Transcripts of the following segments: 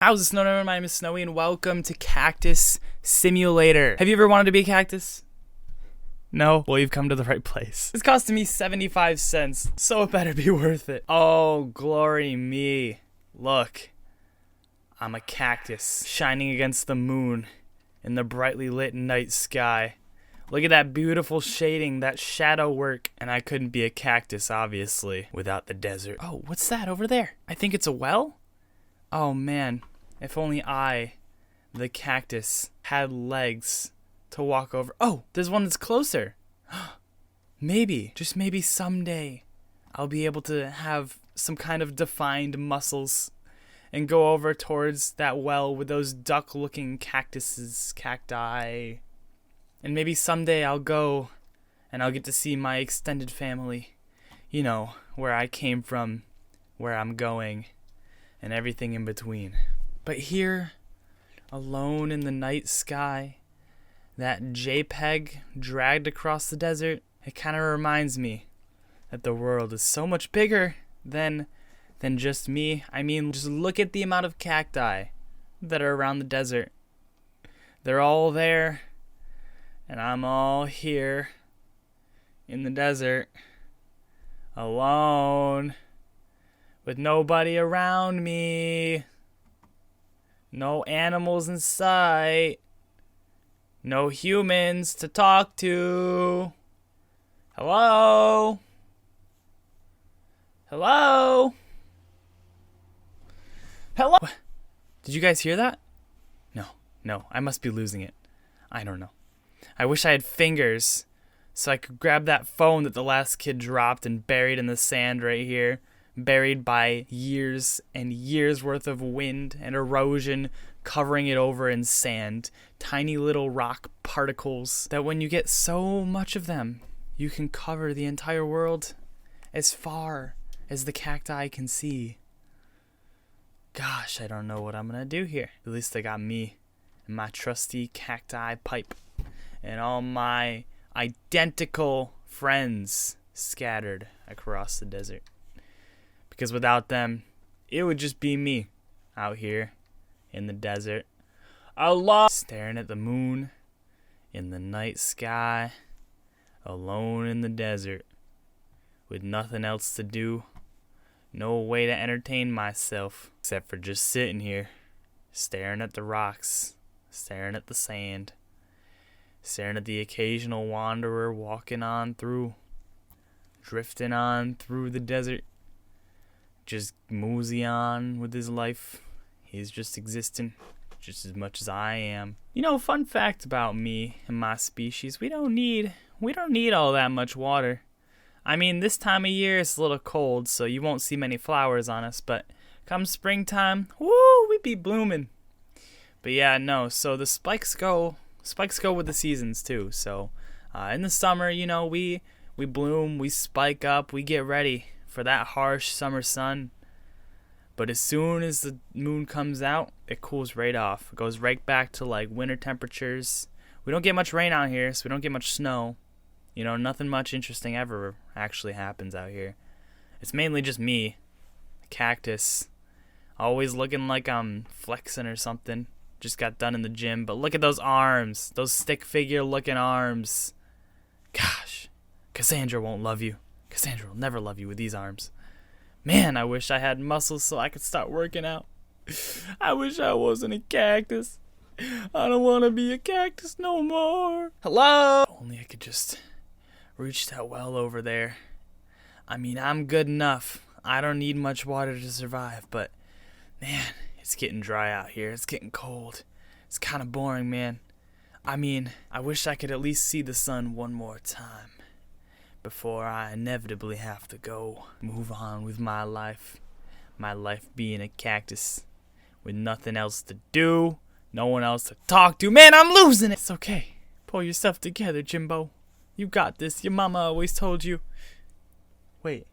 How's it, Snow? My name is Snowy, and welcome to Cactus Simulator. Have you ever wanted to be a cactus? No? Well, you've come to the right place. It's costing me 75 cents, so it better be worth it. Oh, glory me. Look. I'm a cactus, shining against the moon in the brightly lit night sky. Look at that beautiful shading, that shadow work. And I couldn't be a cactus, obviously, without the desert. Oh, what's that over there? I think it's a well? Oh, man. If only I, the cactus, had legs to walk over. Oh, there's one that's closer. Maybe, just maybe someday, I'll be able to have some kind of defined muscles and go over towards that well with those duck-looking cacti. And maybe someday I'll go and I'll get to see my extended family. You know, where I came from, where I'm going, and everything in between. But here, alone in the night sky, that JPEG dragged across the desert, it kind of reminds me that the world is so much bigger than just me. I mean, just look at the amount of cacti that are around the desert. They're all there, and I'm all here in the desert, alone, with nobody around me. No animals in sight. No humans to talk to. Hello? Hello? Hello? Did you guys hear that? No, I must be losing it. I don't know. I wish I had fingers so I could grab that phone that the last kid dropped and buried in the sand right here. Buried by years and years worth of wind and erosion, covering it over in sand. Tiny little rock particles that when you get so much of them, you can cover the entire world as far as the cacti can see. Gosh, I don't know what I'm gonna do here. At least I got me and my trusty cacti pipe and all my identical friends scattered across the desert. Because without them, it would just be me out here in the desert, alone, staring at the moon in the night sky, alone in the desert, with nothing else to do, no way to entertain myself, except for just sitting here, staring at the rocks, staring at the sand, staring at the occasional wanderer walking on through, drifting on through the desert. Just mosey on with his life. He's just existing just as much as I am. You know, fun fact about me and my species, we don't need all that much water. I mean, this time of year it's a little cold, so you won't see many flowers on us, but come springtime, woo, we be blooming. But yeah, no, so the spikes go with the seasons too. So in the summer, you know, we bloom, we spike up, we get ready for that harsh summer sun. But as soon as the moon comes out, it cools right off. It goes right back to like winter temperatures. We don't get much rain out here, so we don't get much snow. You know, nothing much interesting ever actually happens out here. It's mainly just me, a cactus, always looking like I'm flexing or something. Just got done in the gym, but look at those arms, those stick figure looking arms. Gosh, Cassandra won't love you. Cassandra will never love you with these arms. Man, I wish I had muscles so I could start working out. I wish I wasn't a cactus. I don't want to be a cactus no more. Hello? Only I could just reach that well over there. I mean, I'm good enough. I don't need much water to survive, but man, it's getting dry out here. It's getting cold. It's kind of boring, man. I mean, I wish I could at least see the sun one more time before I inevitably have to go move on with my life. My life being a cactus with nothing else to do, no one else to talk to. Man, I'm losing it. It's okay. Pull yourself together, Jimbo. You got this. Your mama always told you. Wait,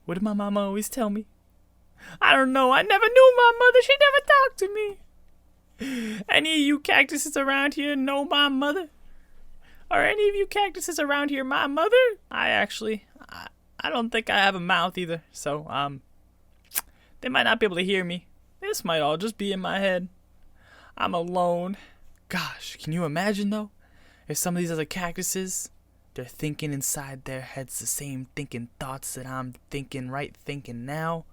what did my mama always tell me? I don't know. I never knew my mother. She never talked to me. Any of you cactuses around here know my mother? Are any of you cactuses around here my mother? I don't think I have a mouth either, so they might not be able to hear me. This might all just be in my head. I'm alone. Gosh, can you imagine though? If some of these other cactuses, they're thinking inside their heads the same thinking thoughts that I'm thinking now.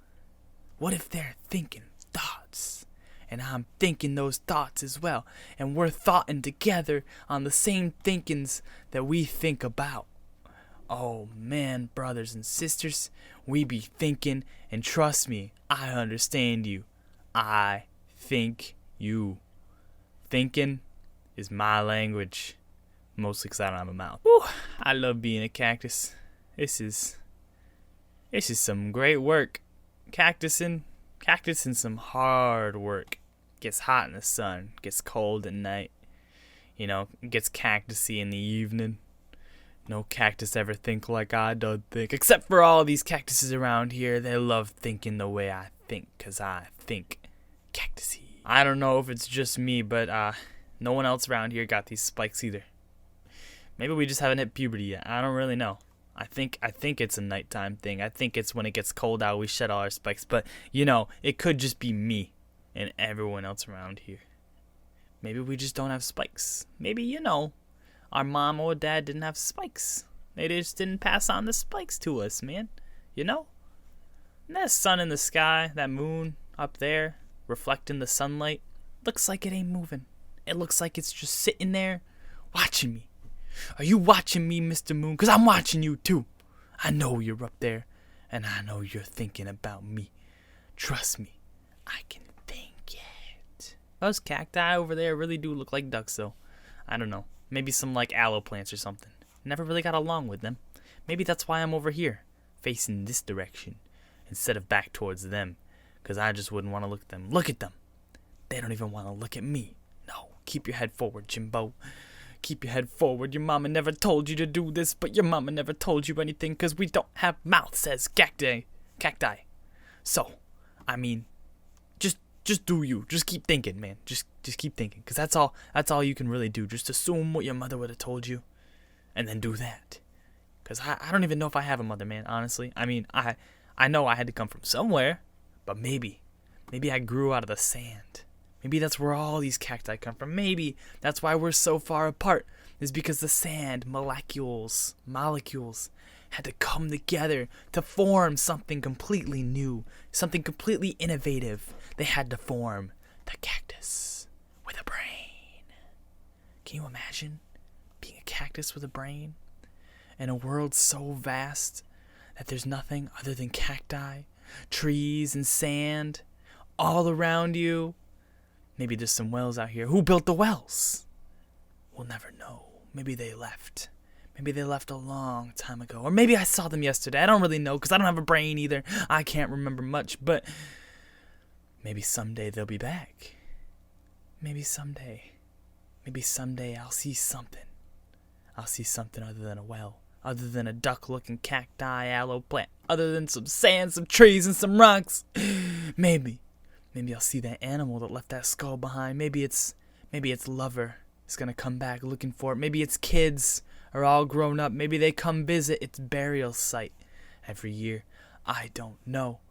What if they're thinking thoughts and I'm thinking those thoughts as well, and we're thoughting together on the same thinkings that we think about? Oh man, brothers and sisters, we be thinking, and trust me, I understand you. I think you. Thinking is my language, mostly because I don't have a mouth. Whew, I love being a cactus. This is some great work. Cactusing some hard work. Gets hot in the sun, gets cold at night. You know, gets cactusy in the evening. No cactus ever think like I do think. Except for all these cactuses around here, they love thinking the way I think, 'cause I think cactusy. I don't know if it's just me, but no one else around here got these spikes either. Maybe we just haven't hit puberty yet. I don't really know. I think it's a nighttime thing. I think it's when it gets cold out we shed all our spikes. But, you know, it could just be me and everyone else around here. Maybe we just don't have spikes. Maybe, you know, our mom or dad didn't have spikes. They just didn't pass on the spikes to us, man. You know? And that sun in the sky, that moon up there, reflecting the sunlight, looks like it ain't moving. It looks like it's just sitting there watching me. Are you watching me, Mr. Moon? 'Cause I'm watching you too. I know you're up there, and I know you're thinking about me. Trust me, I can think it. Those cacti over there really do look like ducks, though. I don't know. Maybe some like aloe plants or something. Never really got along with them. Maybe that's why I'm over here, facing this direction, instead of back towards them. 'Cause I just wouldn't want to look at them. Look at them. They don't even want to look at me. No, keep your head forward, Jimbo. Keep your head forward. Your mama never told you to do this, but your mama never told you anything, 'cause we don't have mouths, says cacti. So, I mean, just do you. Just keep thinking, man. Just keep thinking, 'cause that's all you can really do. Just assume what your mother would have told you, and then do that. 'Cause I don't even know if I have a mother, man, honestly. I mean, I know I had to come from somewhere, but maybe I grew out of the sand. Maybe that's where all these cacti come from. Maybe that's why we're so far apart, is because the sand molecules had to come together to form something completely new, something completely innovative. They had to form the cactus with a brain. Can you imagine being a cactus with a brain in a world so vast that there's nothing other than cacti, trees, and sand all around you? Maybe there's some wells out here. Who built the wells? We'll never know. Maybe they left. Maybe they left a long time ago. Or maybe I saw them yesterday. I don't really know, because I don't have a brain either. I can't remember much, but maybe someday they'll be back. Maybe someday. Maybe someday I'll see something. I'll see something other than a well. Other than a duck-looking cacti aloe plant. Other than some sand, some trees, and some rocks. Maybe I'll see that animal that left that skull behind. Maybe its lover is gonna come back looking for it. Maybe its kids are all grown up. Maybe they come visit its burial site every year. I don't know,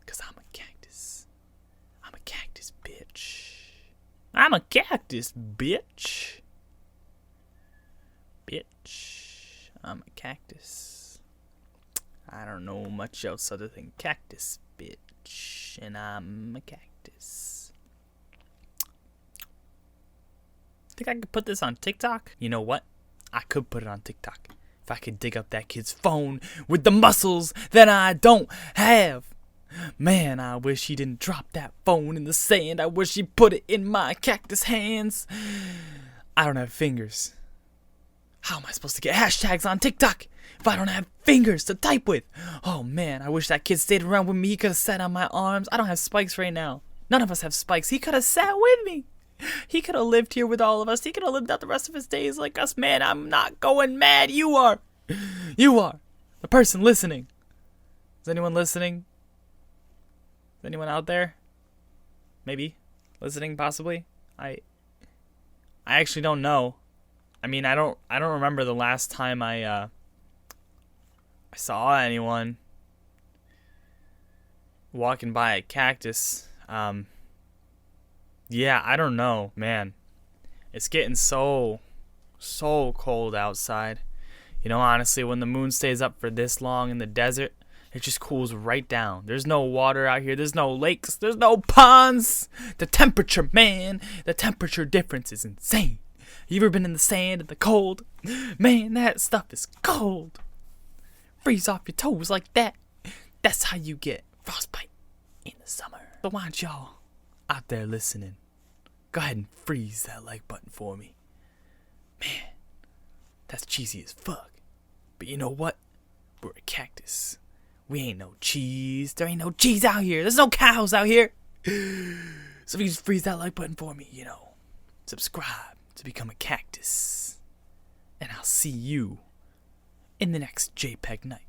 'cause I'm a cactus. I'm a cactus, bitch. I'm a cactus, bitch. Bitch. I'm a cactus. I don't know much else other than cactus, bitch. And I'm a cactus. Think I could put this on TikTok? You know what? I could put it on TikTok. If I could dig up that kid's phone with the muscles that I don't have. Man, I wish he didn't drop that phone in the sand. I wish he put it in my cactus hands. I don't have fingers. How am I supposed to get hashtags on TikTok if I don't have fingers to type with? Oh man, I wish that kid stayed around with me. He could have sat on my arms. I don't have spikes right now. None of us have spikes. He could have sat with me. He could have lived here with all of us. He could have lived out the rest of his days like us. Man, I'm not going mad. You are. You are. The person listening. Is anyone listening? Is anyone out there? Maybe. Listening, possibly? I actually don't know. I mean, I don't remember the last time I saw anyone walking by a cactus. Yeah, I don't know, man. It's getting so cold outside. You know, honestly, when the moon stays up for this long in the desert, it just cools right down. There's no water out here. There's no lakes. There's no ponds. The temperature, man. The temperature difference is insane. You ever been in the sand in the cold? Man, that stuff is cold. Freeze off your toes like that. That's how you get frostbite in the summer. So why don't y'all out there listening, go ahead and freeze that like button for me. Man, that's cheesy as fuck. But you know what? We're a cactus. We ain't no cheese. There ain't no cheese out here. There's no cows out here. So if you just freeze that like button for me, subscribe to become a cactus. And I'll see you in the next JPEG night.